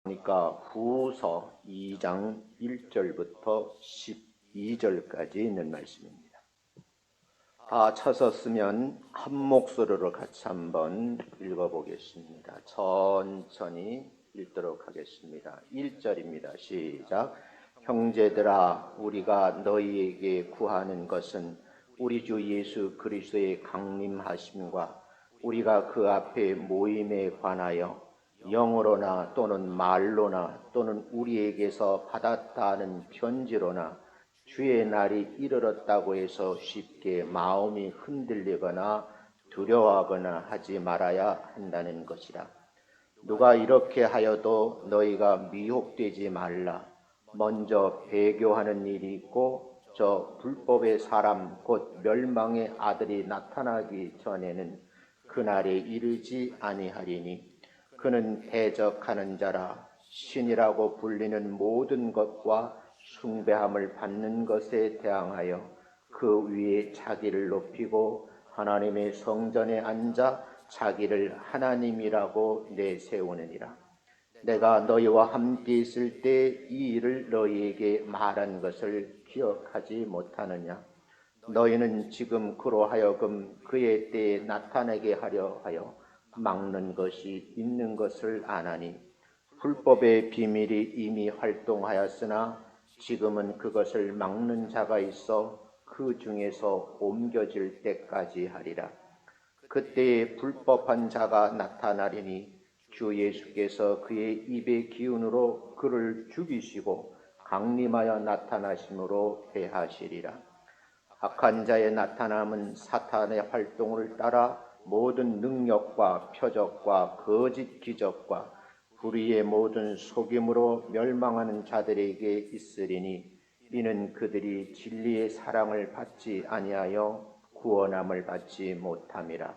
그러니까 후서 2장 1절부터 12절까지 있는 말씀입니다. 다 찾았으면 한 목소리로 같이 한번 읽어보겠습니다. 천천히 읽도록 하겠습니다. 1절입니다. 시작. 형제들아, 우리가 너희에게 구하는 것은 우리 주 예수 그리스도의 강림하심과 우리가 그 앞에 모임에 관하여 영어로나 또는 말로나 또는 우리에게서 받았다 하는 편지로나 주의 날이 이르렀다고 해서 쉽게 마음이 흔들리거나 두려워하거나 하지 말아야 한다는 것이라. 누가 이렇게 하여도 너희가 미혹되지 말라. 먼저 배교하는 일이 있고 저 불법의 사람 곧 멸망의 아들이 나타나기 전에는 그날에 이르지 아니하리니 그는 대적하는 자라. 신이라고 불리는 모든 것과 숭배함을 받는 것에 대항하여 그 위에 자기를 높이고 하나님의 성전에 앉아 자기를 하나님이라고 내세우느니라. 내가 너희와 함께 있을 때 이 일을 너희에게 말한 것을 기억하지 못하느냐. 너희는 지금 그로 하여금 그의 때에 나타나게 하려 하여 막는 것이 있는 것을 아나니 불법의 비밀이 이미 활동하였으나 지금은 그것을 막는 자가 있어 그 중에서 옮겨질 때까지 하리라. 그때에 불법한 자가 나타나리니 주 예수께서 그의 입의 기운으로 그를 죽이시고 강림하여 나타나심으로 대하시리라. 악한 자의 나타남은 사탄의 활동을 따라 모든 능력과 표적과 거짓 기적과 불의의 모든 속임으로 멸망하는 자들에게 있으리니 이는 그들이 진리의 사랑을 받지 아니하여 구원함을 받지 못함이라.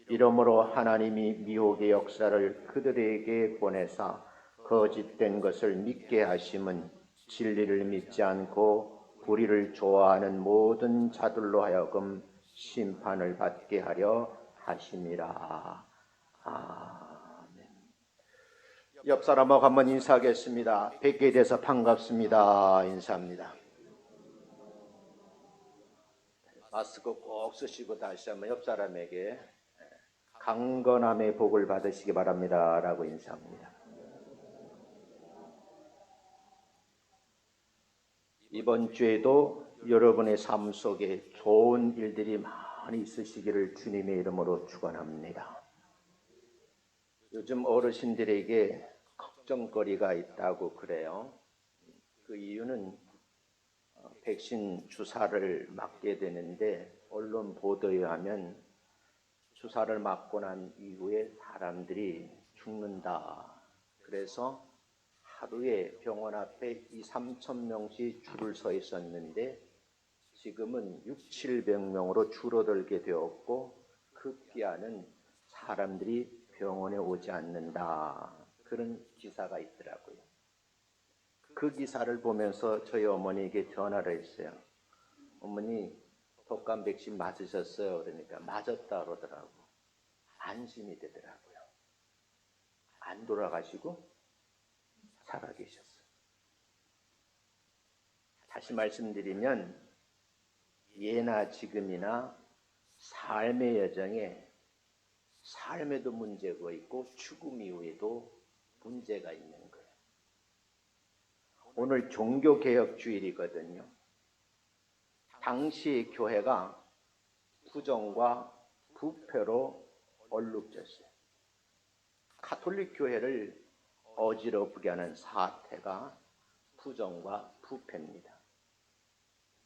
이러므로 하나님이 미혹의 역사를 그들에게 보내사 거짓된 것을 믿게 하심은 진리를 믿지 않고 불의를 좋아하는 모든 자들로 하여금 심판을 받게 하려 하심이라. 아멘. 옆 사람하고 한번 인사하겠습니다. 뵙게 돼서 반갑습니다. 인사합니다. 마스크 꼭 쓰시고 다시 한번 옆 사람에게 강건함의 복을 받으시기 바랍니다. 라고 인사합니다. 이번 주에도 여러분의 삶 속에 좋은 일들이 많이 있으시기를 주님의 이름으로 축원합니다. 요즘 어르신들에게 걱정거리가 있다고 그래요. 그 이유는 백신 주사를 맞게 되는데 언론 보도에 하면 주사를 맞고 난 이후에 사람들이 죽는다. 그래서 하루에 병원 앞에 2~3천 명씩 줄을 서 있었는데 지금은 600~700명으로 줄어들게 되었고 급기야는 사람들이 병원에 오지 않는다. 그런 기사가 있더라고요. 그 기사를 보면서 저희 어머니에게 전화를 했어요. 어머니, 독감 백신 맞으셨어요? 그러니까 맞았다 그러더라고. 안심이 되더라고요. 안 돌아가시고 살아계셨어요. 다시 말씀드리면 예나 지금이나 삶의 여정에 삶에도 문제가 있고 죽음 이후에도 문제가 있는 거예요. 오늘 종교개혁주일이거든요. 당시 교회가 부정과 부패로 얼룩졌어요. 가톨릭 교회를 어지럽게 하는 사태가 부정과 부패입니다.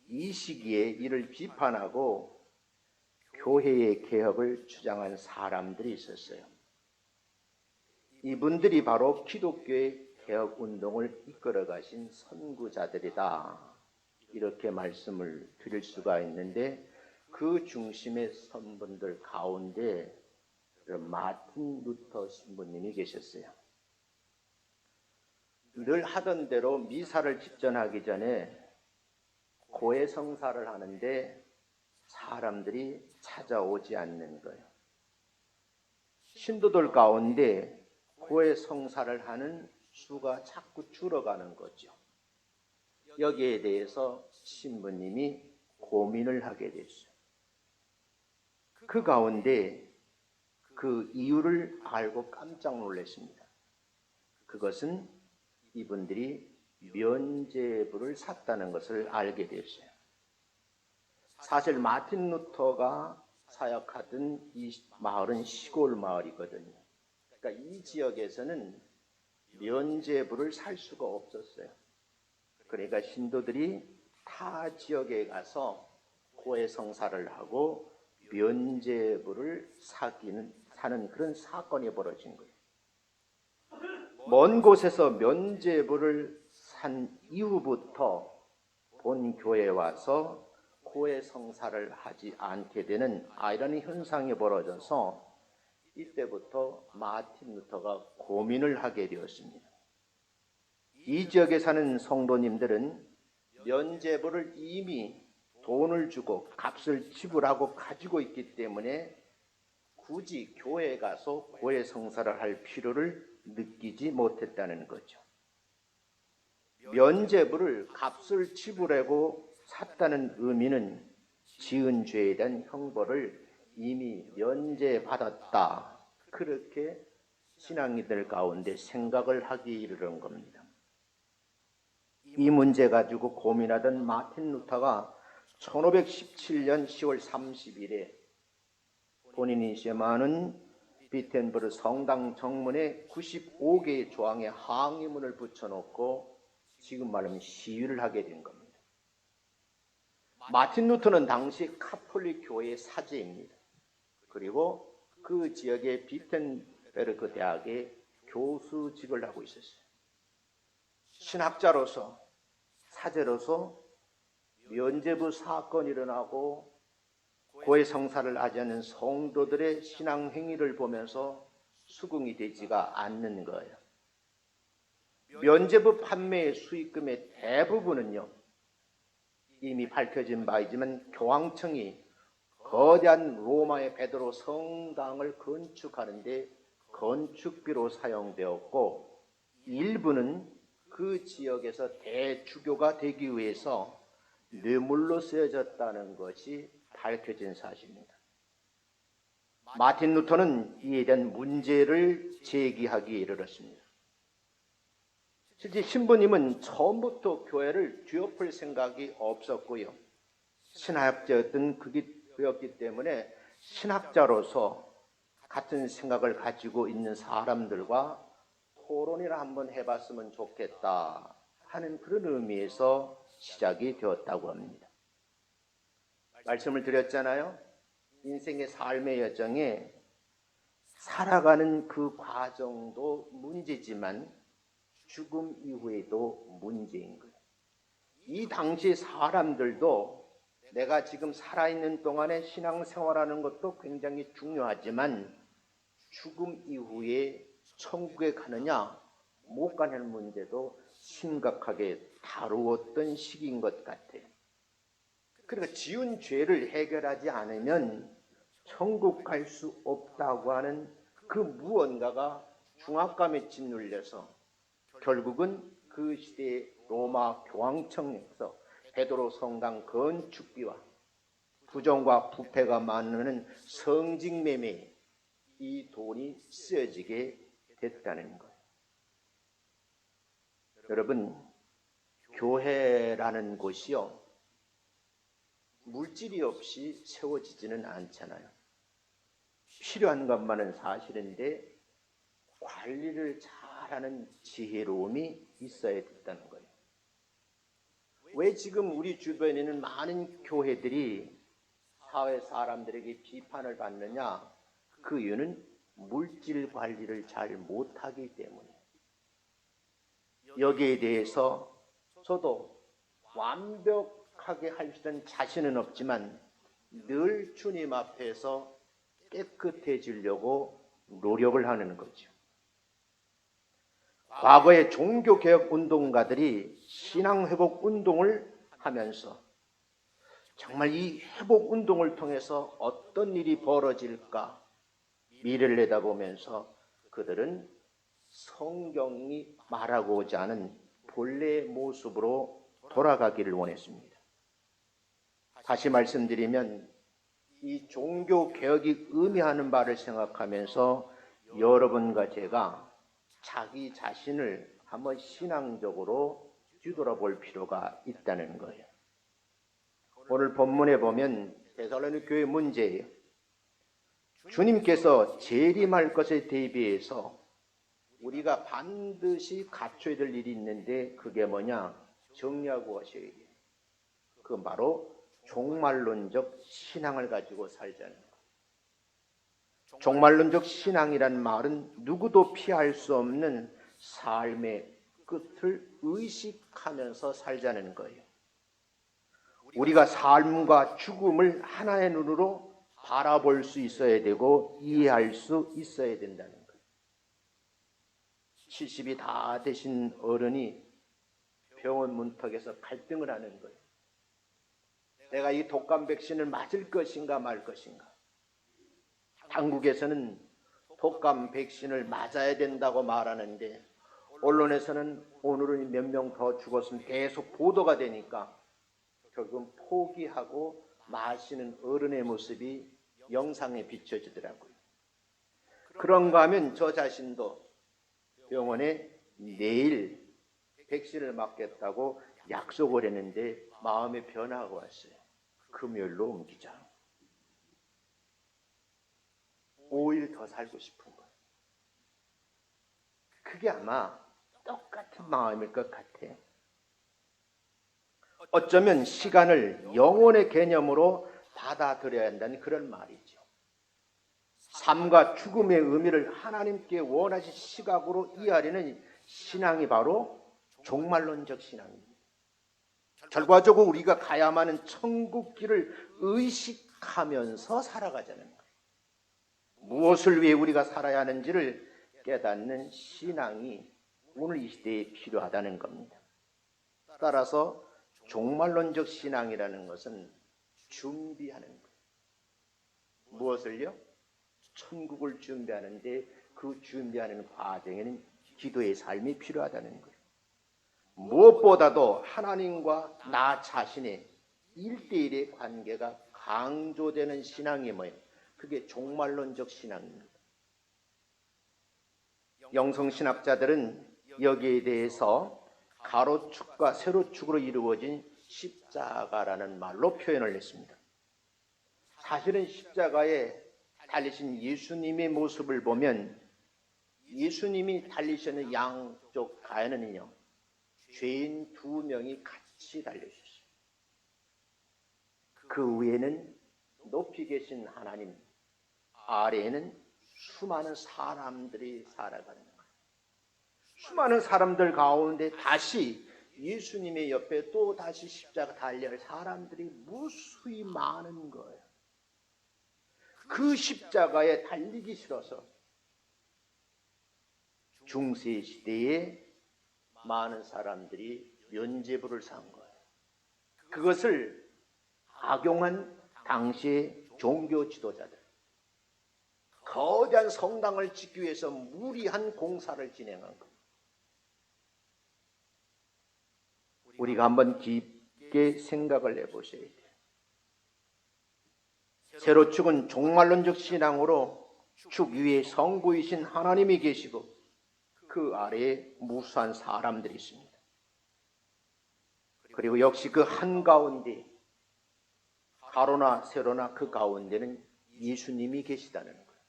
이 시기에 이를 비판하고 교회의 개혁을 주장한 사람들이 있었어요. 이분들이 바로 기독교의 개혁운동을 이끌어 가신 선구자들이다. 이렇게 말씀을 드릴 수가 있는데 그 중심의 선분들 가운데 마틴 루터 신부님이 계셨어요. 늘 하던 대로 미사를 집전하기 전에 고해성사를 하는데 사람들이 찾아오지 않는 거예요. 신도들 가운데 고해성사를 하는 수가 자꾸 줄어가는 거죠. 여기에 대해서 신부님이 고민을 하게 됐어요. 그 가운데 그 이유를 알고 깜짝 놀랐습니다. 그것은 이분들이 면죄부를 샀다는 것을 알게 됐어요. 사실 마틴 루터가 사역하던 이 마을은 시골 마을이거든요. 그러니까 이 지역에서는 면죄부를 살 수가 없었어요. 그러니까 신도들이 타 지역에 가서 고해성사를 하고 면죄부를 사는 그런 사건이 벌어진 거예요. 먼 곳에서 면죄부를 산 이후부터 본 교회에 와서 고해성사를 하지 않게 되는 이런 현상이 벌어져서 이때부터 마틴 루터가 고민을 하게 되었습니다. 이 지역에 사는 성도님들은 면죄부를 이미 돈을 주고 값을 지불하고 가지고 있기 때문에 굳이 교회에 가서 고해성사를 할 필요를 느끼지 못했다는 거죠. 면죄부를 값을 지불하고 샀다는 의미는 지은 죄에 대한 형벌을 이미 면제받았다. 그렇게 신앙인들 가운데 생각을 하기 이르는 겁니다. 이 문제 가지고 고민하던 마틴 루터가 1517년 10월 30일에 본인이 시험하는 비텐버르 성당 정문에 95개의 조항의 항의문을 붙여놓고 지금 말하면 시위를 하게 된 겁니다. 마틴 루터는 당시 카톨릭 교회의 사제입니다. 그리고 그 지역의 비텐베르크 대학의 교수직을 하고 있었어요. 신학자로서 사제로서 면죄부 사건이 일어나고 고해성사를 하지 않는 성도들의 신앙 행위를 보면서 수긍이 되지가 않는 거예요. 면죄부 판매의 수익금의 대부분은요, 이미 밝혀진 바이지만 교황청이 거대한 로마의 베드로 성당을 건축하는데 건축비로 사용되었고, 일부는 그 지역에서 대주교가 되기 위해서 뇌물로 쓰여졌다는 것이 밝혀진 사실입니다. 마틴 루터는 이에 대한 문제를 제기하기에 이르렀습니다. 실제 신부님은 처음부터 교회를 뒤엎을 생각이 없었고요. 신학자였던 그였기 때문에 신학자로서 같은 생각을 가지고 있는 사람들과 토론이나 한번 해봤으면 좋겠다 하는 그런 의미에서 시작이 되었다고 합니다. 말씀을 드렸잖아요. 인생의 삶의 여정에 살아가는 그 과정도 문제지만 죽음 이후에도 문제인 거예요. 이 당시 사람들도 내가 지금 살아있는 동안에 신앙생활하는 것도 굉장히 중요하지만 죽음 이후에 천국에 가느냐 못 가는 문제도 심각하게 다루었던 시기인 것 같아요. 그러니까 지은 죄를 해결하지 않으면 천국 갈 수 없다고 하는 그 무언가가 중압감에 짓눌려서 결국은 그 시대의 로마 교황청에서 베드로 성당 건축비와 부정과 부패가 많은 성직 매매에 이 돈이 쓰여지게 됐다는 거예요. 여러분, 교회라는 곳이요, 물질이 없이 세워지지는 않잖아요. 필요한 것만은 사실인데 관리를 잘하는 지혜로움이 있어야 된다는 거예요. 왜 지금 우리 주변에 있는 많은 교회들이 사회 사람들에게 비판을 받느냐? 그 이유는 물질 관리를 잘 못하기 때문에. 여기에 대해서 저도 완벽하게 할 수 있는 자신은 없지만 늘 주님 앞에서 깨끗해지려고 노력을 하는 거죠. 과거의 종교개혁 운동가들이 신앙회복 운동을 하면서 정말 이 회복 운동을 통해서 어떤 일이 벌어질까 미래를 내다보면서 그들은 성경이 말하고자 하는 본래의 모습으로 돌아가기를 원했습니다. 다시 말씀드리면 이 종교개혁이 의미하는 바를 생각하면서 여러분과 제가 자기 자신을 한번 신앙적으로 뒤돌아볼 필요가 있다는 거예요. 오늘 본문에 보면 데살로니가 교회 문제예요. 주님께서 재림할 것에 대비해서 우리가 반드시 갖춰야 될 일이 있는데 그게 뭐냐? 정리하고 하셔야 돼요. 그건 바로 종말론적 신앙을 가지고 살자는 거예요. 종말론적 신앙이란 말은 누구도 피할 수 없는 삶의 끝을 의식하면서 살자는 거예요. 우리가 삶과 죽음을 하나의 눈으로 바라볼 수 있어야 되고 이해할 수 있어야 된다는 거예요. 70이 다 되신 어른이 병원 문턱에서 갈등을 하는 거예요. 내가 이 독감 백신을 맞을 것인가 말 것인가. 당국에서는 독감 백신을 맞아야 된다고 말하는데 언론에서는 오늘은 몇 명 더 죽었으면 계속 보도가 되니까 결국은 포기하고 마시는 어른의 모습이 영상에 비춰지더라고요. 그런가 하면 저 자신도 병원에 내일 백신을 맞겠다고 약속을 했는데 마음의 변화가 왔어요. 금요일로 옮기자. 5일 더 살고 싶은 거예요. 그게 아마 똑같은 마음일 것 같아요. 어쩌면 시간을 영혼의 개념으로 받아들여야 한다는 그런 말이죠. 삶과 죽음의 의미를 하나님께 원하신 시각으로 이해하려는 신앙이 바로 종말론적 신앙입니다. 결과적으로 우리가 가야만 하는 천국 길을 의식하면서 살아가자는 거예요. 무엇을 위해 우리가 살아야 하는지를 깨닫는 신앙이 오늘 이 시대에 필요하다는 겁니다. 따라서 종말론적 신앙이라는 것은 준비하는 거예요. 무엇을요? 천국을 준비하는데 그 준비하는 과정에는 기도의 삶이 필요하다는 거예요. 무엇보다도 하나님과 나 자신의 1대1의 관계가 강조되는 신앙이 뭐예요? 그게 종말론적 신앙입니다. 영성신학자들은 여기에 대해서 가로축과 세로축으로 이루어진 십자가라는 말로 표현을 했습니다. 사실은 십자가에 달리신 예수님의 모습을 보면 예수님이 달리시는 양쪽 가에는요 죄인 2명이 같이 달려있었어요. 그 위에는 높이 계신 하나님, 아래에는 수많은 사람들이 살아가는 거예요. 수많은 사람들 가운데 다시 예수님의 옆에 또 다시 십자가 달려갈 사람들이 무수히 많은 거예요. 그 십자가에 달리기 싫어서 중세 시대에 많은 사람들이 면죄부를 산 거예요. 그것을 악용한 당시의 종교 지도자들, 거대한 성당을 짓기 위해서 무리한 공사를 진행한 거예요. 우리가 한번 깊게 생각을 해보셔야 돼요. 세로축은 종말론적 신앙으로 축 위에 성부이신 하나님이 계시고 그 아래에 무수한 사람들이 있습니다. 그리고 역시 그 한가운데 가로나 세로나 그 가운데는 예수님이 계시다는 거예요.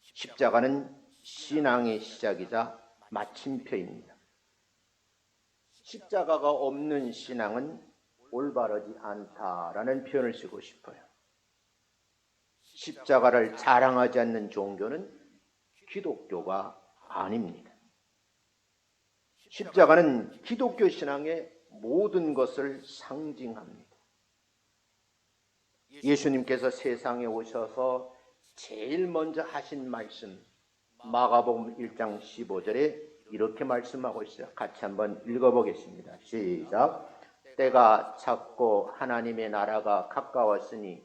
십자가는 신앙의 시작이자 마침표입니다. 십자가가 없는 신앙은 올바르지 않다라는 표현을 쓰고 싶어요. 십자가를 자랑하지 않는 종교는 기독교가 아닙니다. 십자가는 기독교 신앙의 모든 것을 상징합니다. 예수님께서 세상에 오셔서 제일 먼저 하신 말씀, 마가복음 1장 15절에 이렇게 말씀하고 있어요. 같이 한번 읽어보겠습니다. 시작. 때가 찼고 하나님의 나라가 가까웠으니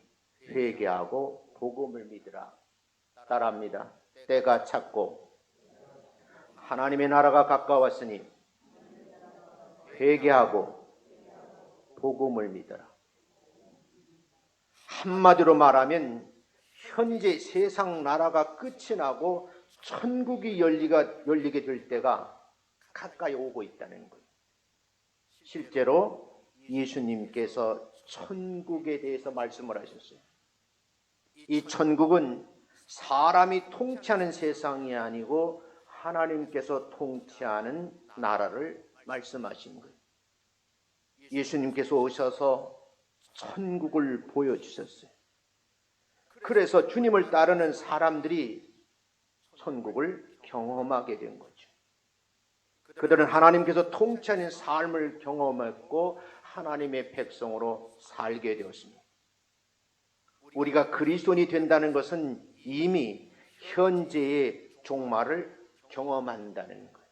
회개하고 복음을 믿으라. 따라합니다. 때가 찼고 하나님의 나라가 가까웠으니 회개하고 복음을 믿어라. 한마디로 말하면 현재 세상 나라가 끝이 나고 천국이 열리게 될 때가 가까이 오고 있다는 거예요. 실제로 예수님께서 천국에 대해서 말씀을 하셨어요. 이 천국은 사람이 통치하는 세상이 아니고 하나님께서 통치하는 나라를 말씀하신 거예요. 예수님께서 오셔서 천국을 보여주셨어요. 그래서 주님을 따르는 사람들이 천국을 경험하게 된 거죠. 그들은 하나님께서 통치하는 삶을 경험했고 하나님의 백성으로 살게 되었습니다. 우리가 그리스도인이 된다는 것은 이미 현재의 종말을 경험한다는 거예요.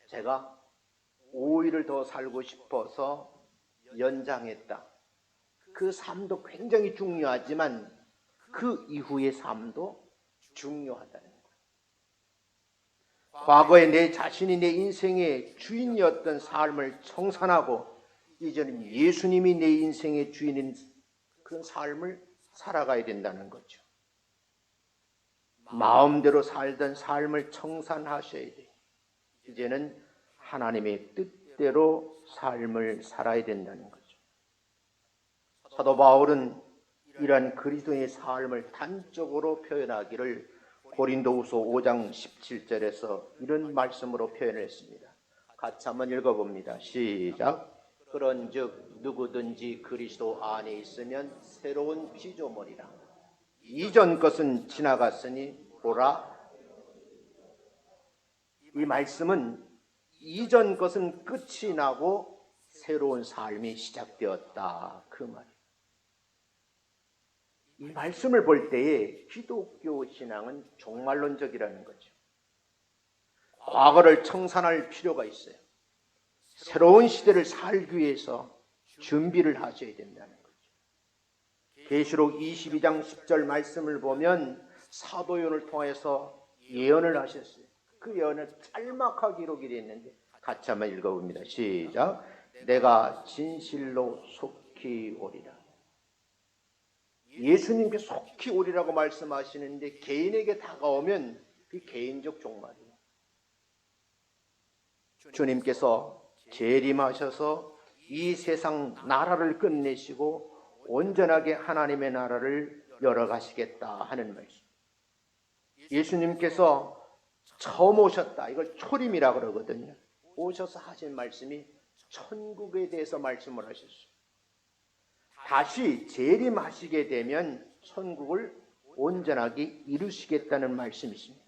제가 5일을 더 살고 싶어서 연장했다. 그 삶도 굉장히 중요하지만 그 이후의 삶도 중요하다는 거예요. 과거에 내 자신이 내 인생의 주인이었던 삶을 청산하고 이제는 예수님이 내 인생의 주인인 그런 삶을 살아가야 된다는 거죠. 마음대로 살던 삶을 청산하셔야 돼요. 이제는 하나님의 뜻대로 삶을 살아야 된다는 거죠. 사도 바울은 이러한 그리스도의 삶을 단적으로 표현하기를 고린도후서 5장 17절에서 이런 말씀으로 표현했습니다. 같이 한번 읽어봅니다. 시작. 그런즉 누구든지 그리스도 안에 있으면 새로운 피조물이라. 이전 것은 지나갔으니 보라. 이 말씀은 이전 것은 끝이 나고 새로운 삶이 시작되었다. 그 말이에요. 이 말씀을 볼 때에 기독교 신앙은 종말론적이라는 거죠. 과거를 청산할 필요가 있어요. 새로운 시대를 살기 위해서 준비를 하셔야 된다는 거죠. 계시록 22장 10절 말씀을 보면 사도 요한을 통해서 예언을 하셨어요. 그 예언은 짤막하게 기록이 되어 있는데 같이 한번 읽어봅니다. 시작. 내가 진실로 속히 오리라. 예수님께 속히 오리라고 말씀하시는데 개인에게 다가오면 그 개인적 종말이에요. 주님께서 재림하셔서 이 세상 나라를 끝내시고 온전하게 하나님의 나라를 열어가시겠다 하는 말씀. 예수님께서 처음 오셨다. 이걸 초림이라 그러거든요. 오셔서 하신 말씀이 천국에 대해서 말씀을 하셨어요. 다시 재림하시게 되면 천국을 온전하게 이루시겠다는 말씀이십니다.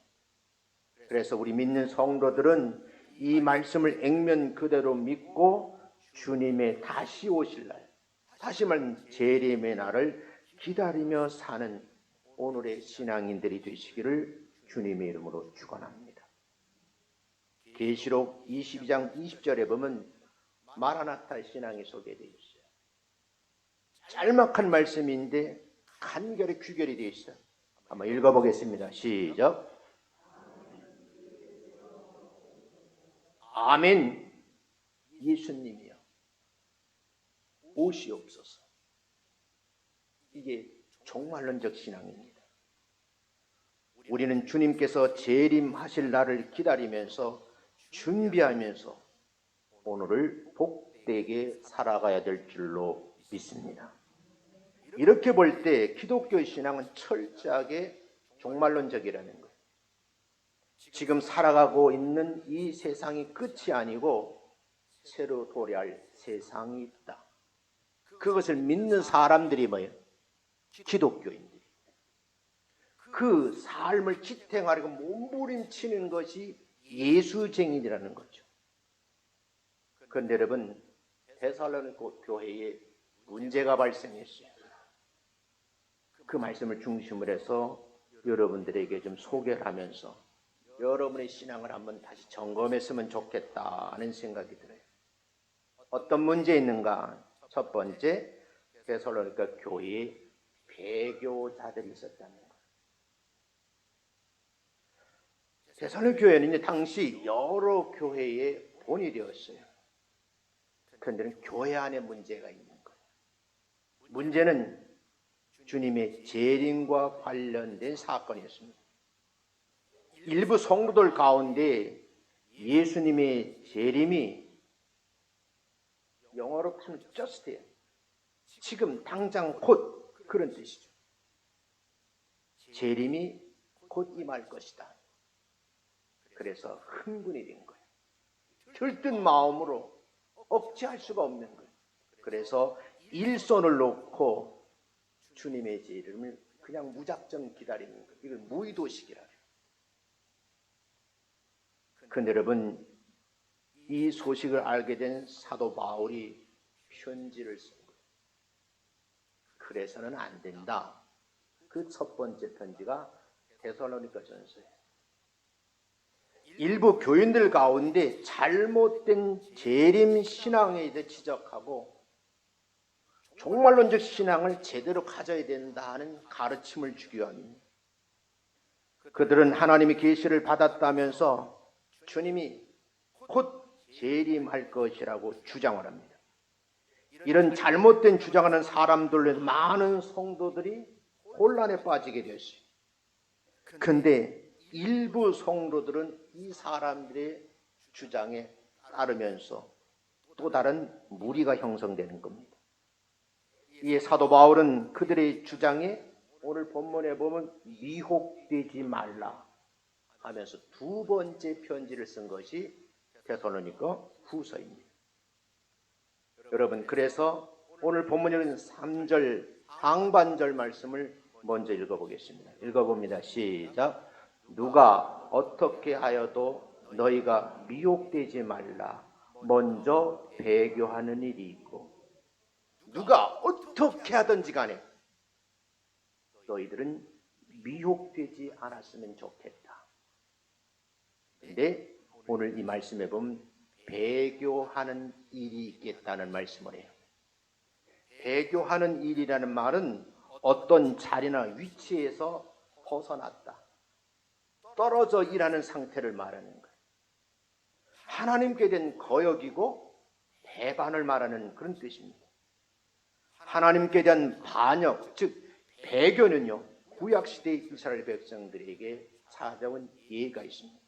그래서 우리 믿는 성도들은 이 말씀을 액면 그대로 믿고 주님의 다시 오실 날, 다시 말하면 재림의 날을 기다리며 사는 오늘의 신앙인들이 되시기를 주님의 이름으로 축원합니다. 계시록 22장 20절에 보면 마라나타 신앙이 소개되어 있어요. 짤막한 말씀인데 간결히 규결이 되어 있어요. 한번 읽어보겠습니다. 시작. 아멘. 예수님이요 오시옵소서. 이게 종말론적 신앙입니다. 우리는 주님께서 재림하실 날을 기다리면서 준비하면서 오늘을 복되게 살아가야 될 줄로 믿습니다. 이렇게 볼 때 기독교 신앙은 철저하게 종말론적이라는 거예요. 지금 살아가고 있는 이 세상이 끝이 아니고 새로 도래할 세상이 있다. 그것을 믿는 사람들이 뭐예요? 기독교인들이. 그 삶을 지탱하려고 몸부림치는 것이 예수쟁이라는 거죠. 그런데 여러분, 데살로니가 교회에 문제가 발생했어요. 그 말씀을 중심으로 해서 여러분들에게 좀 소개를 하면서 여러분의 신앙을 한번 다시 점검했으면 좋겠다는 생각이 들어요. 어떤 문제 있는가? 첫 번째, 데살로니가 교회에 배교자들이 있었다는 거예요. 데살로니가 교회는 당시 여러 교회의 본이 되었어요. 그런데 교회 안에 문제가 있는 거예요. 문제는 주님의 재림과 관련된 사건이었습니다. 일부 성도들 가운데 예수님의 재림이 영어로 하면 just예요. 지금 당장 곧 그런 뜻이죠. 재림이 곧 임할 것이다. 그래서 흥분이 된 거예요. 들뜬 마음으로 억제할 수가 없는 거예요. 그래서 일손을 놓고 주님의 재림을 그냥 무작정 기다리는 거예요. 이걸 무의도식이라 해요. 그런데 여러분, 이 소식을 알게 된 사도 바울이 편지를 쓴 거예요. 그래서는 안 된다. 그 첫 번째 편지가 데살로니가 전서예요. 일부 교인들 가운데 잘못된 재림 신앙에 대해 지적하고 종말론적 신앙을 제대로 가져야 된다는 가르침을 주기 위함입니다. 그들은 하나님의 계시를 받았다면서 주님이 곧 재림할 것이라고 주장을 합니다. 이런 잘못된 주장하는 사람들로 많은 성도들이 혼란에 빠지게 되었어요. 그런데 일부 성도들은 이 사람들의 주장에 따르면서 또 다른 무리가 형성되는 겁니다. 이에 사도 바울은 그들의 주장에 오늘 본문에 보면 미혹되지 말라 하면서 두 번째 편지를 쓴 것이 데살로니가 후서입니다. 여러분, 그래서 오늘 본문에 3절 상반절 말씀을 먼저 읽어보겠습니다. 읽어봅니다. 시작. 누가 어떻게 하여도 너희가 미혹되지 말라. 먼저 배교하는 일이 있고, 누가 어떻게 하든지 간에 너희들은 미혹되지 않았으면 좋겠다. 근데 오늘 이 말씀에 보면 배교하는 일이 있겠다는 말씀을 해요. 배교하는 일이라는 말은 어떤 자리나 위치에서 벗어났다, 떨어져 일하는 상태를 말하는 거예요. 하나님께 대한 거역이고 배반을 말하는 그런 뜻입니다. 하나님께 대한 반역, 즉 배교는요, 구약시대의 이스라엘 백성들에게 찾아온 예가 있습니다.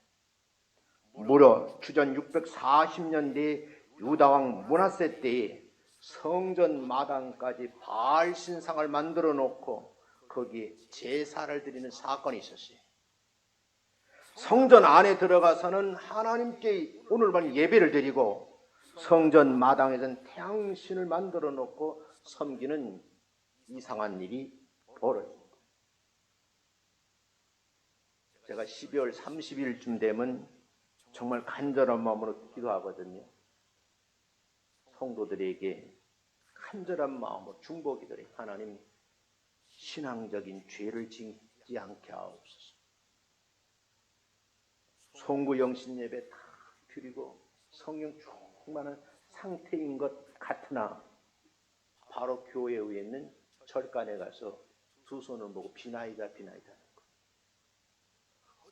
무려 주전 640년대 유다왕 므낫세 때에 성전 마당까지 바알 신상을 만들어 놓고 거기에 제사를 드리는 사건이 있었어요. 성전 안에 들어가서는 하나님께 오늘만 예배를 드리고 성전 마당에서는 태양신을 만들어 놓고 섬기는 이상한 일이 벌어집니다. 제가 12월 30일쯤 되면 정말 간절한 마음으로 기도하거든요. 성도들에게 간절한 마음으로 중보기 드려요. 하나님, 신앙적인 죄를 짓지 않게 하옵소서. 송구 영신 예배 다 드리고 성령 충만한 상태인 것 같으나 바로 교회에 있는 절간에 가서 두 손을 모고 비나이다 하는 거.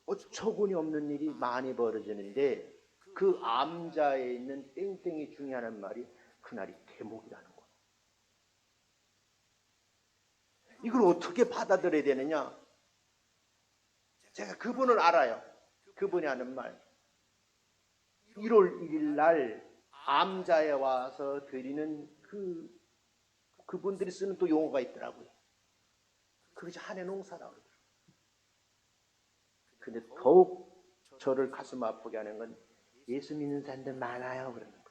어처구니 없는 일이 많이 벌어지는데 그 암자에 있는 땡땡이 중에 하는 말이 그날이 대목이라는 거예요. 이걸 어떻게 받아들여야 되느냐? 제가 그분을 알아요. 그분이 하는 말. 1월 1일 날 암자에 와서 드리는 그분들이 쓰는 또 용어가 있더라고요. 그것이 한해 농사라고 그러더라고요. 근데 더욱 저를 가슴 아프게 하는 건 예수 믿는 사람들 많아요 그러는 거예요.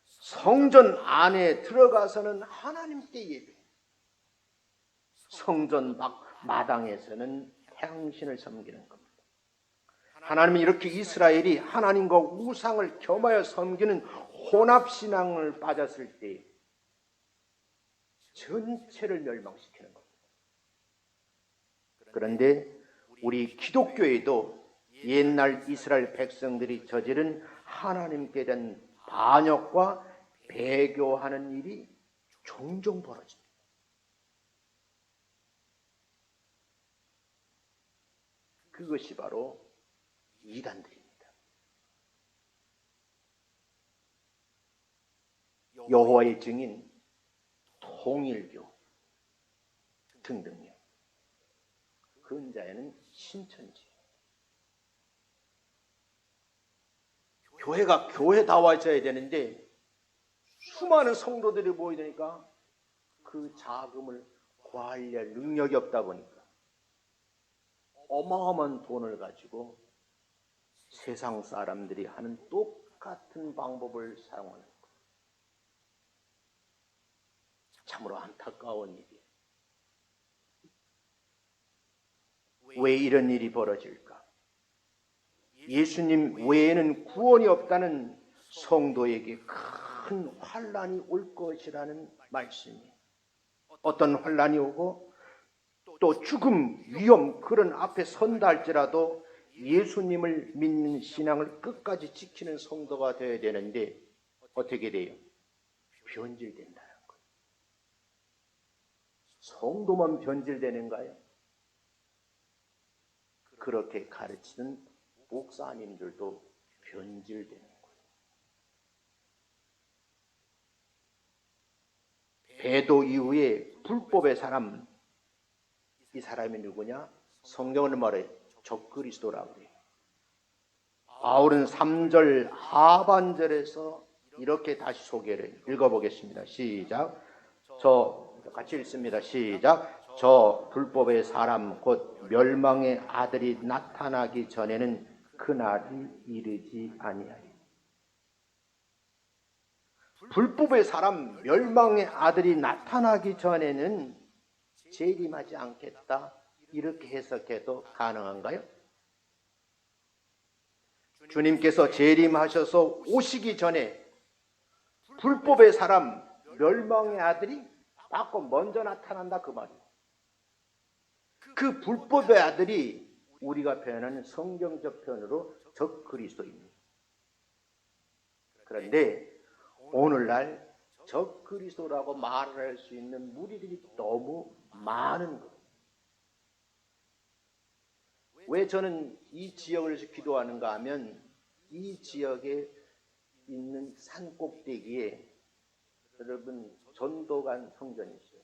성전 안에 들어가서는 하나님께 예배, 성전 밖 마당에서는 태양신을 섬기는 겁니다. 하나님은 이렇게 이스라엘이 하나님과 우상을 겸하여 섬기는 혼합신앙을 빠졌을 때 전체를 멸망시키는 겁니다. 그런데 우리 기독교에도 옛날 이스라엘 백성들이 저지른 하나님께 대한 반역과 배교하는 일이 종종 벌어집니다. 그것이 바로 이단들입니다. 여호와의 증인, 통일교 등등요. 근자에는 신천지. 교회가 교회다워져야 되는데 수많은 성도들이 모이니까 그 자금을 관리할 능력이 없다 보니까 어마어마한 돈을 가지고 세상 사람들이 하는 똑같은 방법을 사용하는 것. 참으로 안타까운 일이에요. 왜 이런 일이 벌어질까? 예수님 외에는 구원이 없다는 성도에게 큰 환난이 올 것이라는 말씀이에요. 어떤 환난이 오고 또 죽음, 위험 그런 앞에 선다 할지라도 예수님을 믿는 신앙을 끝까지 지키는 성도가 되어야 되는데 어떻게 돼요? 변질된다는 거예요. 성도만 변질되는가요? 그렇게 가르치는 목사님들도 변질되는 거예요. 배도 이후에 불법의 사람, 이 사람이 누구냐? 성경은 말해 적그리스도라고 해요. 바울은 3절 하반절에서 이렇게 다시 소개를 읽어보겠습니다. 시작. 같이 읽습니다. 시작. 저 불법의 사람 곧 멸망의 아들이 나타나기 전에는 그날이 이르지 아니하리. 불법의 사람, 멸망의 아들이 나타나기 전에는 재림하지 않겠다. 이렇게 해석해도 가능한가요? 주님께서 재림하셔서 오시기 전에 불법의 사람, 멸망의 아들이 바꿔 먼저 나타난다 그 말이에요. 그 불법의 아들이 우리가 표현하는 성경적 표현으로 적그리스도입니다. 그런데 오늘날 적그리스도라고 말을 할 수 있는 무리들이 너무 많은 거예요. 왜 저는 이 지역을 기도하는가 하면 이 지역에 있는 산 꼭대기에 여러분 전도관 성전이 있어요.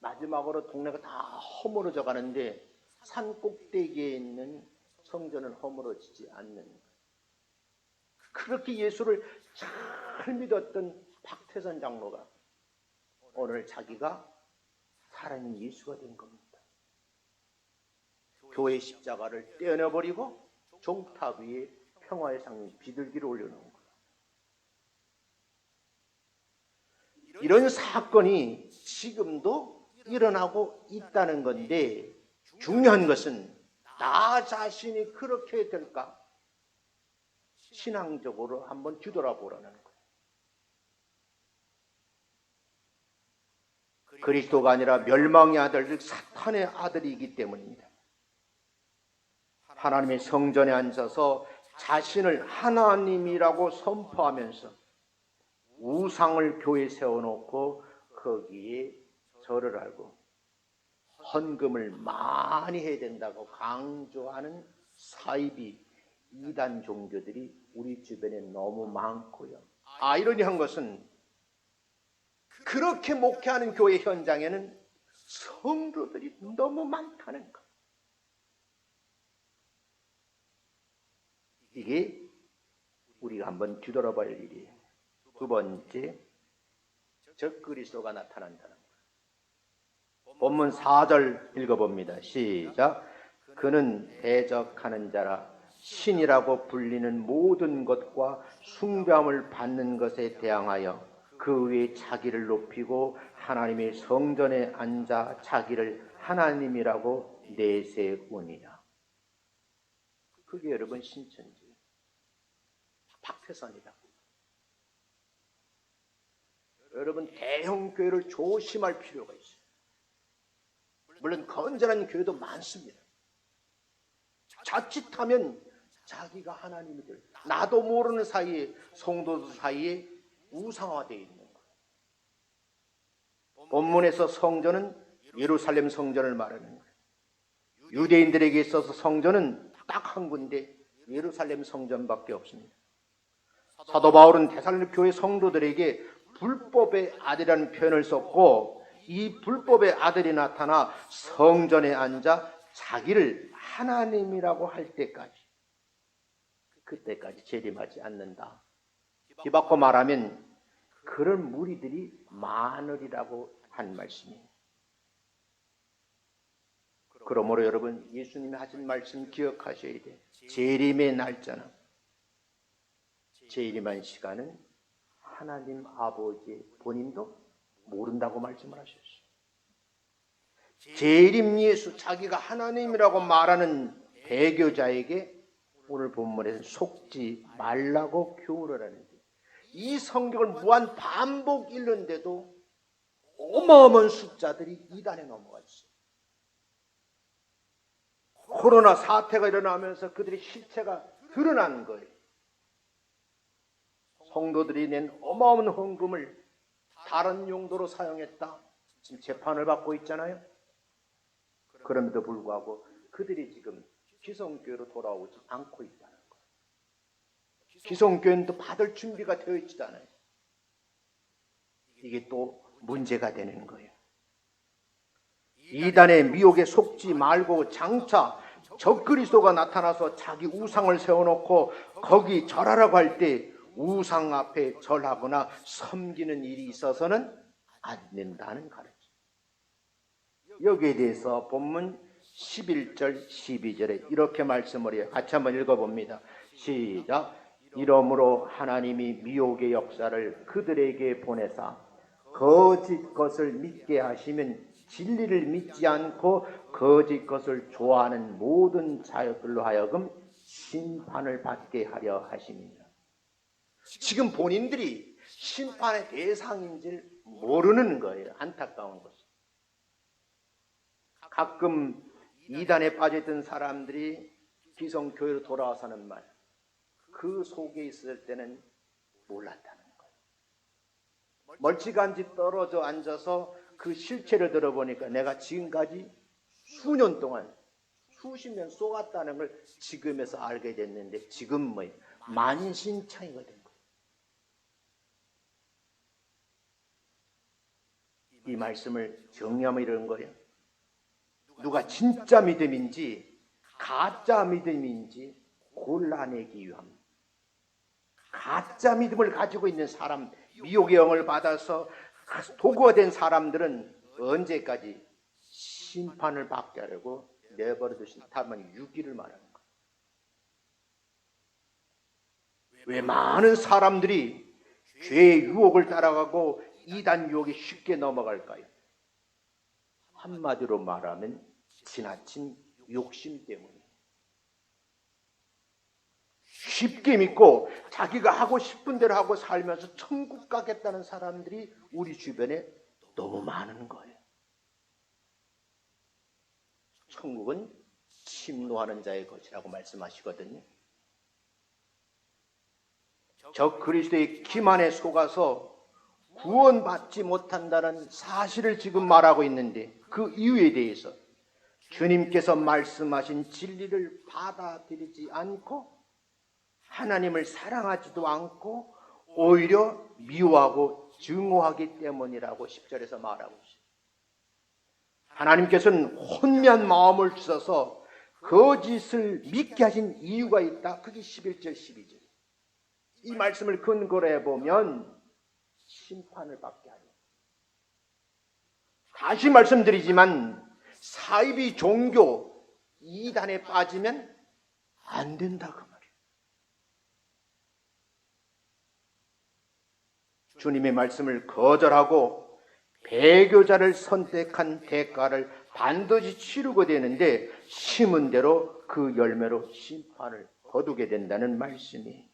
마지막으로 동네가 다 허물어져 가는데 산 꼭대기에 있는 성전은 허물어지지 않는 거예요. 그렇게 예수를 잘 믿었던 박태선 장로가 오늘 자기가 살아있는 예수가 된 겁니다. 교회 십자가를 떼어내버리고 종탑 위에 평화의 상 비둘기를 올려놓은 거예요. 이런 사건이 지금도 일어나고 있다는 건데 중요한 것은 나 자신이 그렇게 될까? 신앙적으로 한번 뒤돌아보라는 거예요. 그리스도가 아니라 멸망의 아들, 즉 사탄의 아들이기 때문입니다. 하나님의 성전에 앉아서 자신을 하나님이라고 선포하면서 우상을 교회에 세워놓고 거기에 절을 하고 헌금을 많이 해야 된다고 강조하는 사이비 이단 종교들이 우리 주변에 너무 많고요. 아이러니한 것은 그렇게 목회하는 교회 현장에는 성도들이 너무 많다는 것. 이게 우리가 한번 뒤돌아봐야 할 일이에요. 두 번째, 적그리스도가 나타난다는 거예요. 본문 4절 읽어봅니다. 시작. 그는 대적하는 자라 신이라고 불리는 모든 것과 숭배함을 받는 것에 대항하여 그 위에 자기를 높이고 하나님의 성전에 앉아 자기를 하나님이라고 내세우니라. 그게 여러분 신천지 박태선이다. 여러분 대형 교회를 조심할 필요가 있어요. 물론 건전한 교회도 많습니다. 자칫하면 자기가 하나님이 될 나도 모르는 사이에 성도들 사이에 우상화되어 있는 거예요. 본문에서 성전은 예루살렘 성전을 말하는 거예요. 유대인들에게 있어서 성전은 딱 한 군데 예루살렘 성전밖에 없습니다. 사도 바울은 데살로니가 교회 성도들에게 불법의 아들이라는 표현을 썼고, 이 불법의 아들이 나타나 성전에 앉아 자기를 하나님이라고 할 때까지, 그때까지 재림하지 않는다. 뒤바꿔 말하면 그런 무리들이 많으리라고 한 말씀이에요. 그러므로 여러분, 예수님이 하신 말씀 기억하셔야 돼요. 재림의 날짜는, 재림한 시간은 하나님 아버지 본인도 모른다고 말씀을 하셨어요. 재림 예수, 자기가 하나님이라고 말하는 배교자에게 오늘 본문에서 속지 말라고 교훈을 하는데, 이 성경을 무한 반복 읽는데도 어마어마한 숫자들이 이단에 넘어가 있어요. 코로나 사태가 일어나면서 그들의 실체가 드러난 거예요. 성도들이 낸 어마어마한 헌금을 다른 용도로 사용했다. 지금 재판을 받고 있잖아요. 그럼에도 불구하고 그들이 지금 기성교회로 돌아오지 않고 있다는 거예요. 기성교회는 또 받을 준비가 되어 있지도 않아요. 이게 또 문제가 되는 거예요. 이단의 미혹에 속지 말고 장차 적그리스도가 나타나서 자기 우상을 세워놓고 거기 절하라고 할 때 우상 앞에 절하거나 섬기는 일이 있어서는 안 된다는 가르침. 여기에 대해서 본문 11절 12절에 이렇게 말씀을 해요. 같이 한번 읽어봅니다. 시작. 이러므로 하나님이 미혹의 역사를 그들에게 보내사 거짓 것을 믿게 하시면 진리를 믿지 않고 거짓 것을 좋아하는 모든 자들로 하여금 심판을 받게 하려 하심이니라. 지금 본인들이 심판의 대상인지를 모르는 거예요. 안타까운 것은. 가끔 이단에 빠져있던 사람들이 기성교회로 돌아와서 하는 말, 그 속에 있을 때는 몰랐다는 거예요. 멀찌감치 떨어져 앉아서 그 실체를 들어보니까 내가 지금까지 수년 동안 수십 년 쏘았다는 걸 지금에서 알게 됐는데, 지금 뭐예요? 만신창이가 된 거예요. 이 말씀을 정리하면 이런 거예요. 누가 진짜 믿음인지 가짜 믿음인지 골라내기 위함. 가짜 믿음을 가지고 있는 사람, 미혹의 영을 받아서 도구가 된 사람들은 언제까지 심판을 받게 하려고 내버려 두신 다만 유기를 말하는 거예요. 왜 많은 사람들이 죄의 유혹을 따라가고 이단 유혹에 쉽게 넘어갈까요? 한마디로 말하면 지나친 욕심 때문이에요. 쉽게 믿고 자기가 하고 싶은 대로 하고 살면서 천국 가겠다는 사람들이 우리 주변에 너무 많은 거예요. 천국은 침노하는 자의 것이라고 말씀하시거든요. 적 그리스도의 기만에 속아서 구원받지 못한다는 사실을 지금 말하고 있는데, 그 이유에 대해서 주님께서 말씀하신 진리를 받아들이지 않고 하나님을 사랑하지도 않고 오히려 미워하고 증오하기 때문이라고 10절에서 말하고 있어요. 하나님께서는 혼미한 마음을 주셔서 거짓을 믿게 하신 이유가 있다. 그게 11절 12절. 이 말씀을 근거로 해보면 심판을 받게 하려. 다시 말씀드리지만 사이비 종교 이단에 빠지면 안 된다 그 말이에요. 주님의 말씀을 거절하고 배교자를 선택한 대가를 반드시 치르게 되는데, 심은 대로 그 열매로 심판을 거두게 된다는 말씀이에요.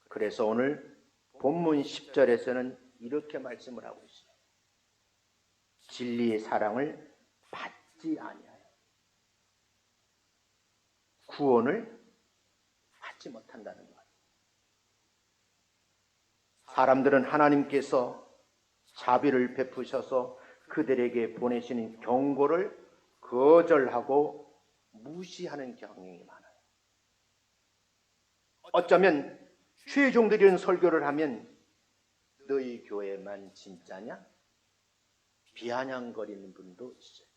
그래서 오늘 본문 10절에서는 이렇게 말씀을 하고 있어요. 진리의 사랑을 받지 아니하여 구원을 받지 못한다는 거예요. 사람들은 하나님께서 자비를 베푸셔서 그들에게 보내시는 경고를 거절하고 무시하는 경향이 많아요. 어쩌면 최종들이 이런 설교를 하면 너희 교회만 진짜냐? 비아냥거리는 분도 있어요.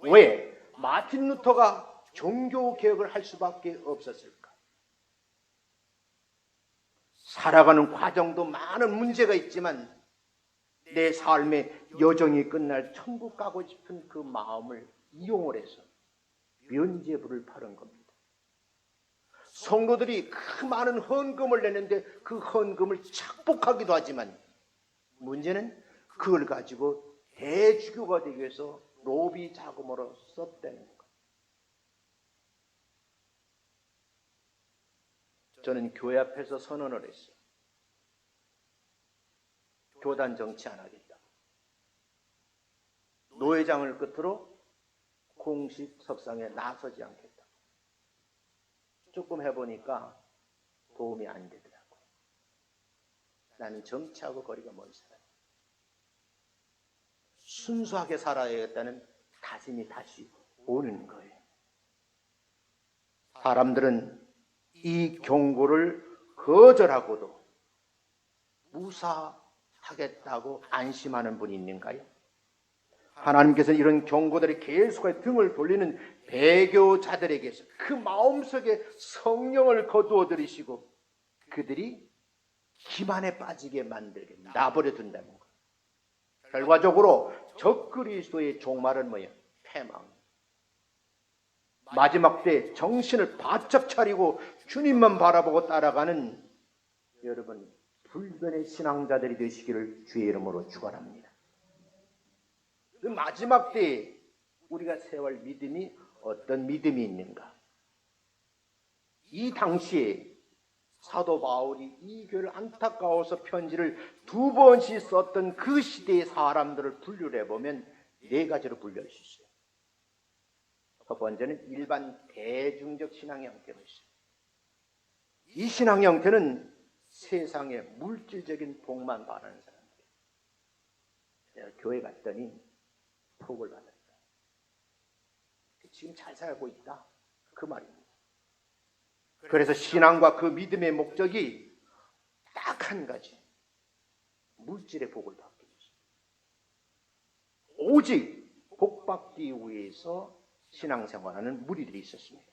왜? 마틴 루터가 종교 개혁을 할 수밖에 없었을까? 살아가는 과정도 많은 문제가 있지만 내 삶의 여정이 끝날 천국 가고 싶은 그 마음을 이용을 해서 면죄부를 파는 겁니다. 성도들이 그 많은 헌금을 내는데 그 헌금을 착복하기도 하지만 문제는 그걸 가지고 대주교가 되기 위해서 로비 자금으로 썼다는 것. 저는 교회 앞에서 선언을 했어요. 교단 정치 안 하겠다. 노회장을 끝으로 공식 석상에 나서지 않겠다. 조금 해보니까 도움이 안 되더라고요. 나는 정치하고 거리가 먼 사람. 순수하게 살아야겠다는 다짐이 다시 오는 거예요. 사람들은 이 경고를 거절하고도 무사하겠다고 안심하는 분이 있는가요? 하나님께서는 이런 경고들의 계속해 등을 돌리는 배교자들에게서 그 마음속에 성령을 거두어 들이시고 그들이 기만에 빠지게 만들게 놔버려 둔다는 거예요. 결과적으로 적그리스도의 종말은 뭐예요? 패망. 마지막 때 정신을 바짝 차리고 주님만 바라보고 따라가는 여러분 불변의 신앙자들이 되시기를 주의 이름으로 축원합니다. 그 마지막 때에 우리가 세워할 믿음이 어떤 믿음이 있는가? 이 당시에 사도 바울이 이 교회를 안타까워서 편지를 2번씩 썼던 그 시대의 사람들을 분류를 해보면 4가지로 분류할 수 있어요. 첫 번째는 일반 대중적 신앙의 형태로 있어요. 이 신앙의 형태는 세상의 물질적인 복만 바라는 사람들이에요. 내가 교회 갔더니 복을 받았다. 지금 잘 살고 있다. 그 말입니다. 그래서 신앙과 그 믿음의 목적이 딱 한 가지. 물질의 복을 받기 위해서. 오직 복 받기 위해서 신앙생활하는 무리들이 있었습니다.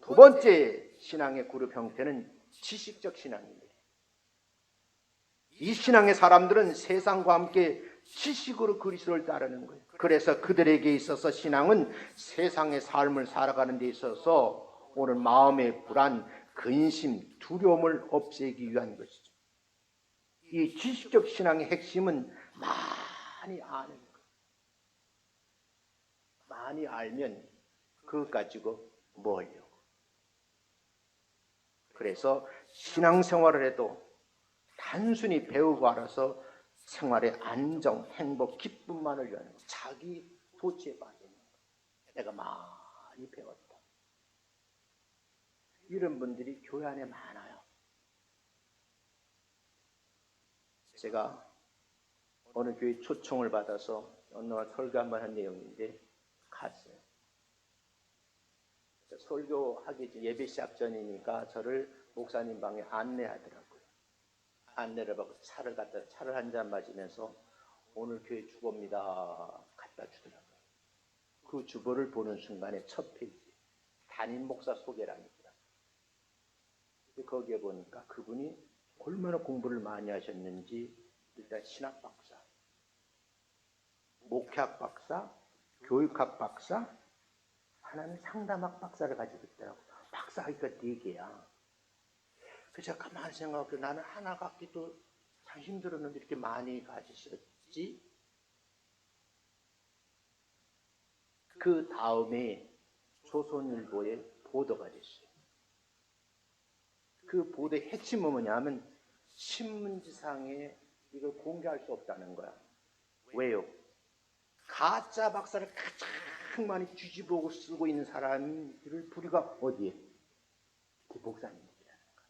두 번째 신앙의 그룹 형태는 지식적 신앙입니다. 이 신앙의 사람들은 세상과 함께 지식으로 그리스도를 따르는 거예요. 그래서 그들에게 있어서 신앙은 세상의 삶을 살아가는 데 있어서 오늘 마음의 불안, 근심, 두려움을 없애기 위한 것이죠. 이 지식적 신앙의 핵심은 많이 아는 것. 많이 알면 그것 가지고 뭐 하려고. 그래서 신앙생활을 해도 단순히 배우고 알아서 생활의 안정, 행복, 기쁨만을 위하는 것. 자기 도취에 빠지는 것. 내가 많이 배웠다. 이런 분들이 교회 안에 많아요. 제가 어느 교회 초청을 받아서 어느 날 설교 한번 한 내용인데 갔어요. 설교하기 전 예배 시작 전이니까 저를 목사님 방에 안내하더라고요. 안내를 받고 차를 한 잔 마시면서 오늘 교회 주보입니다. 갖다 주더라고요. 그 주보를 보는 순간에 첫 페이지 담임 목사 소개랍니다. 거기에 보니까 그분이 얼마나 공부를 많이 하셨는지 일단 신학 박사, 목회학 박사, 교육학 박사, 하나는 상담학 박사를 가지고 있더라고요. 박사하기가 4개야. 그래서 제가 가만히 생각하고 나는 하나 갖기도 참 힘들었는데 이렇게 많이 가지셨지? 그 다음에 조선일보에 보도가 됐어요. 그 보도의 핵심은 뭐냐면 신문지상에 이걸 공개할 수 없다는 거야. 왜요? 가짜 박사를 가장 많이 뒤집어 쓰고 있는 사람들을 부류가 어디에? 목사님들이라는 거야.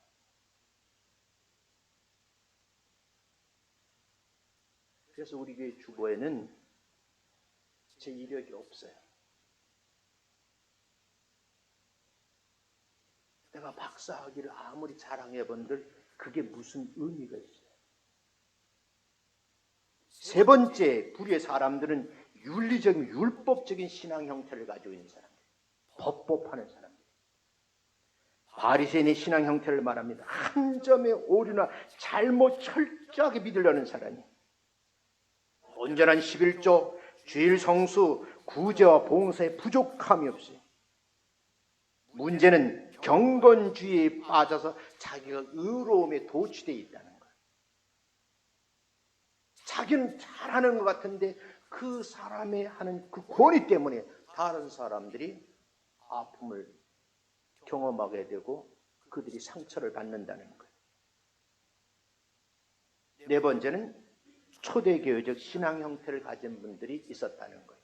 그래서 우리 교회 주보에는 제 이력이 없어요. 내가 박사학위를 아무리 자랑해본들 그게 무슨 의미가 있어요. 세 번째 부류의 사람들은 윤리적인 율법적인 신앙 형태를 가지고 있는 사람들, 법법하는 사람들. 바리새인의 신앙 형태를 말합니다. 한 점의 오류나 잘못 철저하게 믿으려는 사람이 온전한 11조, 주일 성수, 구제와 봉사에 부족함이 없어요. 문제는 경건주의에 빠져서 자기가 의로움에 도취되어 있다는 거예요. 자기는 잘하는 것 같은데 그 사람의 하는 그 권위 때문에 다른 사람들이 아픔을 경험하게 되고 그들이 상처를 받는다는 거예요. 네 번째는 초대교회적 신앙 형태를 가진 분들이 있었다는 거예요.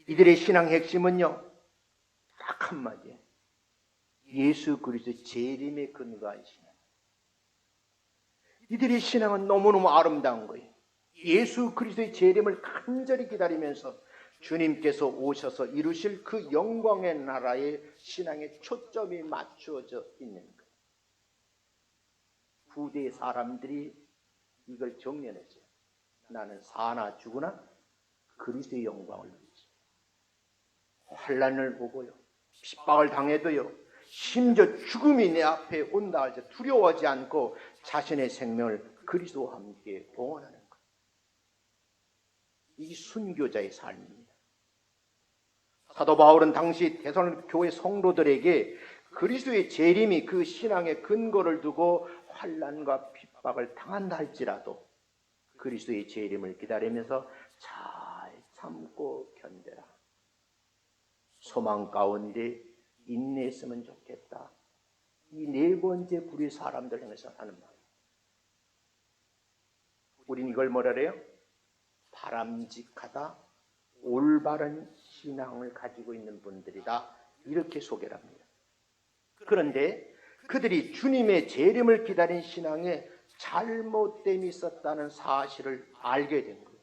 이들의 신앙 핵심은요, 딱 한마디예요. 예수 그리스도의 재림에 근거한 신앙. 이들의 신앙은 너무너무 아름다운 거예요. 예수 그리스도의 재림을 간절히 기다리면서 주님께서 오셔서 이루실 그 영광의 나라의 신앙에 초점이 맞추어져 있는 거예요. 후대의 사람들이 이걸 정리했어요. 나는 사나 죽으나 그리스도의 영광을 위해서. 환난을 보고요, 핍박을 당해도요, 심지어 죽음이 내 앞에 온다 할지 두려워하지 않고 자신의 생명을 그리스도와 함께 봉헌하는 거예요. 이 순교자의 삶입니다. 사도 바울은 당시 데살로니가 교회 성도들에게 그리스도의 재림이 그 신앙의 근거를 두고 환난과 핍박을 당한다 할지라도 그리스도의 재림을 기다리면서 잘 참고 견뎌라. 소망 가운데 인내했으면 좋겠다. 이 네 번째 부류의 사람들 향해서 하는 말. 우린 이걸 뭐라 그래요? 바람직하다, 올바른 신앙을 가지고 있는 분들이다. 이렇게 소개를 합니다. 그런데 그들이 주님의 재림을 기다린 신앙에 잘못됨이 있었다는 사실을 알게 된 거예요.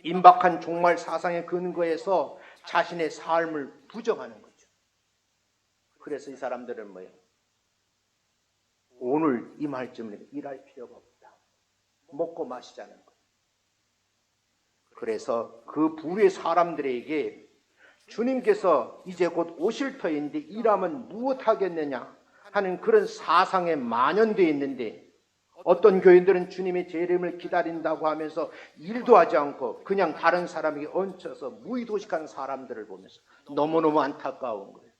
임박한 종말 사상의 근거에서 자신의 삶을 부정하는 거죠. 그래서 이 사람들은 뭐예요? 오늘 이 말쯤은 일할 필요가 없다. 먹고 마시자는 거예요. 그래서 그 부류의 사람들에게 주님께서 이제 곧 오실 터인데 일하면 무엇하겠느냐 하는 그런 사상에 만연되어 있는데, 어떤 교인들은 주님의 재림을 기다린다고 하면서 일도 하지 않고 그냥 다른 사람에게 얹혀서 무의도식한 사람들을 보면서 너무너무 안타까운 거예요.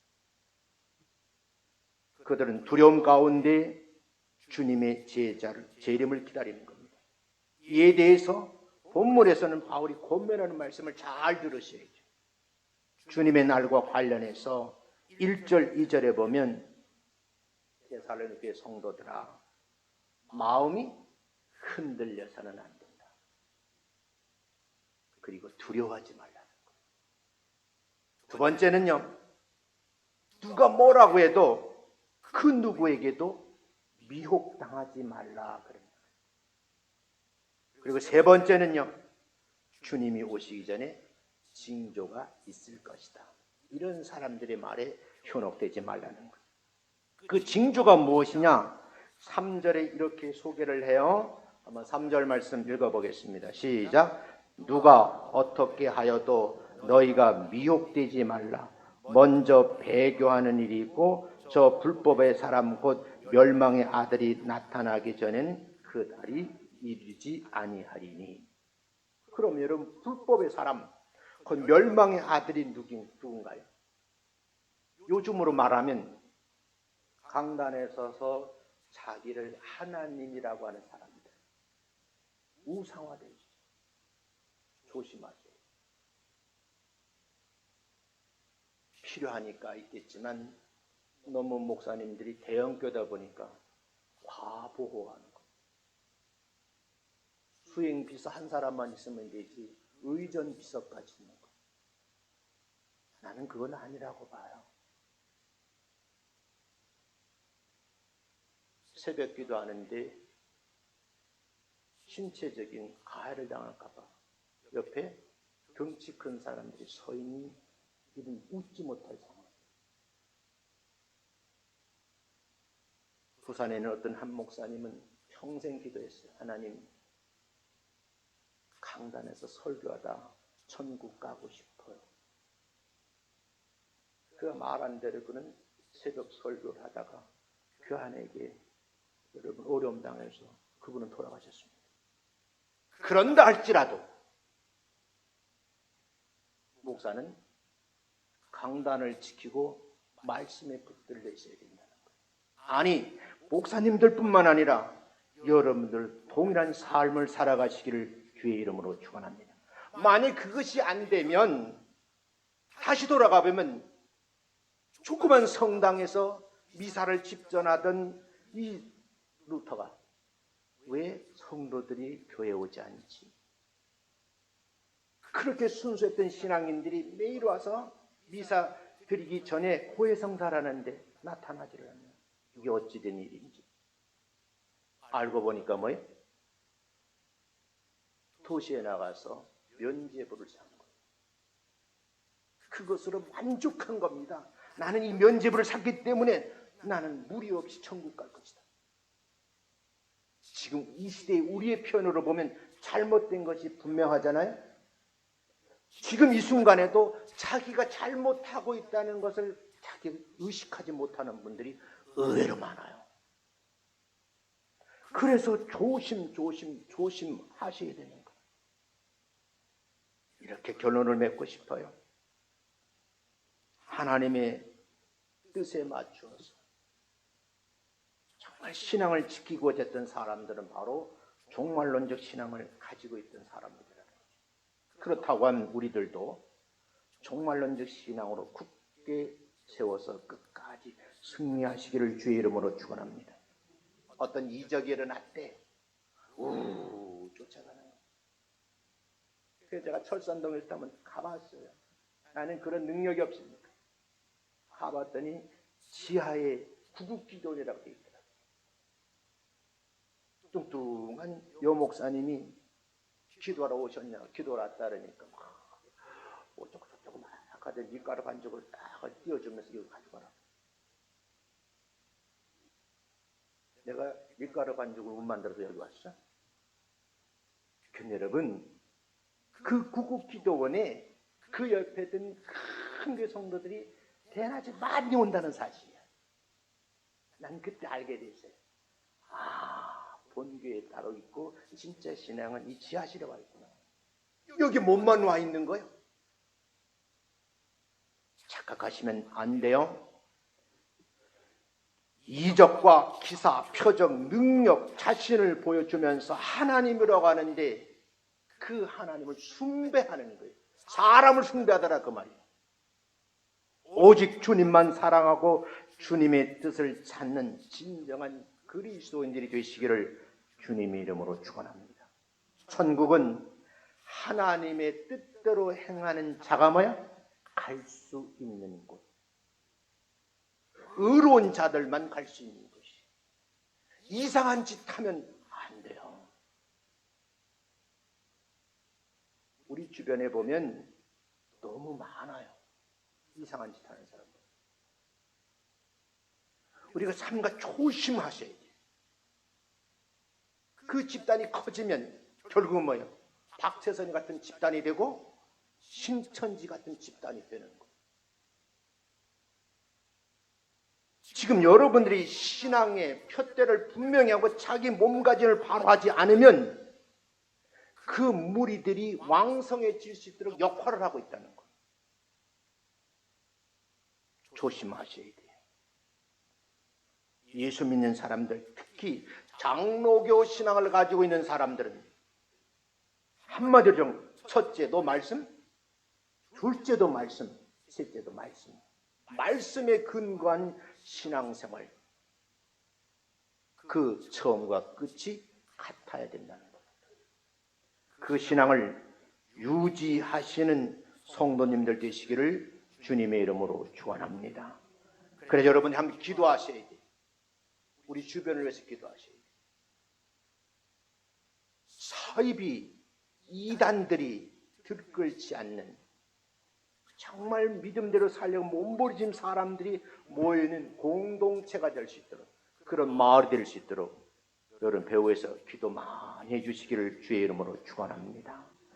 그들은 두려움 가운데 주님의 재림을 기다리는 겁니다. 이에 대해서 본문에서는 바울이 권면하는 말씀을 잘 들으셔야죠. 주님의 날과 관련해서 1절, 2절에 보면 데살로니가 교회 성도들아, 마음이 흔들려서는 안 된다. 그리고 두려워하지 말라는 거예요. 두 번째는요, 누가 뭐라고 해도 그 누구에게도 미혹당하지 말라 그래요. 그리고 세 번째는요, 주님이 오시기 전에 징조가 있을 것이다. 이런 사람들의 말에 현혹되지 말라는 거예요. 그 징조가 무엇이냐? 3절에 이렇게 소개를 해요. 한번 3절 말씀 읽어보겠습니다. 시작. 누가 어떻게 하여도 너희가 미혹되지 말라. 먼저 배교하는 일이 있고 저 불법의 사람 곧 멸망의 아들이 나타나기 전에는 그 날이 이르지 아니하리니. 그럼 여러분, 불법의 사람, 그 멸망의 아들이 누군가요? 요즘으로 말하면 강단에 서서 자기를 하나님이라고 하는 사람들. 우상화되어 있어요. 조심하세요. 필요하니까 있겠지만 너무 목사님들이 대형교다 보니까 과보호하는 거예요. 수행 비서 한 사람만 있으면 되지 의전 비서까지 있는 거예요. 나는 그건 아니라고 봐요. 새벽 기도하는데 신체적인 가해를 당할까 봐 옆에 덩치 큰 사람들이 서 있는 이런 웃지 못할 상황. 부산에 있는 어떤 한 목사님은 평생 기도했어요. 하나님, 강단에서 설교하다 천국 가고 싶어요. 그가 말한 대로 그는 새벽 설교를 하다가 교환에게 여러분 어려움 당해서 그분은 돌아가셨습니다. 그런다 할지라도 목사는 강단을 지키고 말씀에 붙들려 있어야 된다는 거예요. 아니, 목사님들뿐만 아니라 여러분들 동일한 삶을 살아가시기를 주의 이름으로 축원합니다. 만약 그것이 안 되면 다시 돌아가 보면 조그만 성당에서 미사를 집전하던 이 루터가 왜 성도들이 교회에 오지 않지? 그렇게 순수했던 신앙인들이 매일 와서 미사 드리기 전에 고해성사라는데 나타나지를 않아요. 이게 어찌된 일인지 알고 보니까 뭐예요? 도시에 나가서 면죄부를 산 거예요. 그것으로 만족한 겁니다. 나는 이 면죄부를 샀기 때문에 나는 무리 없이 천국 갈 것이다. 지금 이 시대의 우리의 표현으로 보면 잘못된 것이 분명하잖아요. 지금 이 순간에도 자기가 잘못하고 있다는 것을 자기 의식하지 못하는 분들이 의외로 많아요. 그래서 조심하셔야 되는 거예요. 이렇게 결론을 맺고 싶어요. 하나님의 뜻에 맞추어서 정말 신앙을 지키고자 했던 사람들은 바로 종말론적 신앙을 가지고 있던 사람들이라는 거죠. 그렇다고 하면 우리들도 종말론적 신앙으로 굳게 세워서 끝까지 승리하시기를 주의 이름으로 축원합니다. 어떤 이적이 일어났대. 쫓아가는 거예요. 그래서 제가 철산동에 한번 가봤어요. 나는 그런 능력이 없습니다. 가봤더니 지하에 구급기도원이라고 되어 있더라고요. 뚱뚱한 여목사님이 기도하러 오셨냐, 기도하러 왔다 그러니까 어쩌고저쩌고 막 하더니 밀가루 반죽을 딱 띄워주면서 이거 가져가라. 내가 밀가루 반죽을 못 만들어서 여기 왔어? 여러분, 그 구급기도원에 그 옆에 든 큰 교회 성도들이 대낮에 많이 온다는 사실이야. 난 그때 알게 됐어요. 본교에 따로 있고 진짜 신앙은 이 지하실에 와 있구나. 여기 몸만 와 있는 거예요. 착각하시면 안 돼요. 이적과 기사, 표적, 능력, 자신을 보여주면서 하나님이라고 하는데 그 하나님을 숭배하는 거예요. 사람을 숭배하더라 그 말이에요. 오직 주님만 사랑하고 주님의 뜻을 찾는 진정한 그리스도인들이 되시기를 주님의 이름으로 축원합니다. 천국은 하나님의 뜻대로 행하는 자가 뭐야? 갈 수 있는 곳. 의로운 자들만 갈 수 있는 곳이. 이상한 짓 하면 안 돼요. 우리 주변에 보면 너무 많아요. 이상한 짓 하는 사람들. 우리가 삼가 조심하셔야 돼요. 그 집단이 커지면 결국은 뭐예요? 박태선이 같은 집단이 되고 신천지 같은 집단이 되는 거예요. 지금 여러분들이 신앙의 표대를 분명히 하고 자기 몸가짐을 바로 하지 않으면 그 무리들이 왕성해질 수 있도록 역할을 하고 있다는 거예요. 조심하셔야 돼요. 예수 믿는 사람들, 특히 장로교 신앙을 가지고 있는 사람들은 한마디로 좀 첫째도 말씀, 둘째도 말씀, 셋째도 말씀. 말씀에 근거한 신앙생활, 그 처음과 끝이 같아야 된다는 것. 그 신앙을 유지하시는 성도님들 되시기를 주님의 이름으로 축원합니다. 그래서 여러분이 함께 기도하셔야 돼요. 우리 주변을 위해서 기도하셔야 돼요. 사이비 이단들이 들끓지 않는 정말 믿음대로 살려고 몸부림친 사람들이 모여있는 공동체가 될 수 있도록 그런 마을이 될 수 있도록 여러분 배후에서 기도 많이 해주시기를 주의 이름으로 축원합니다.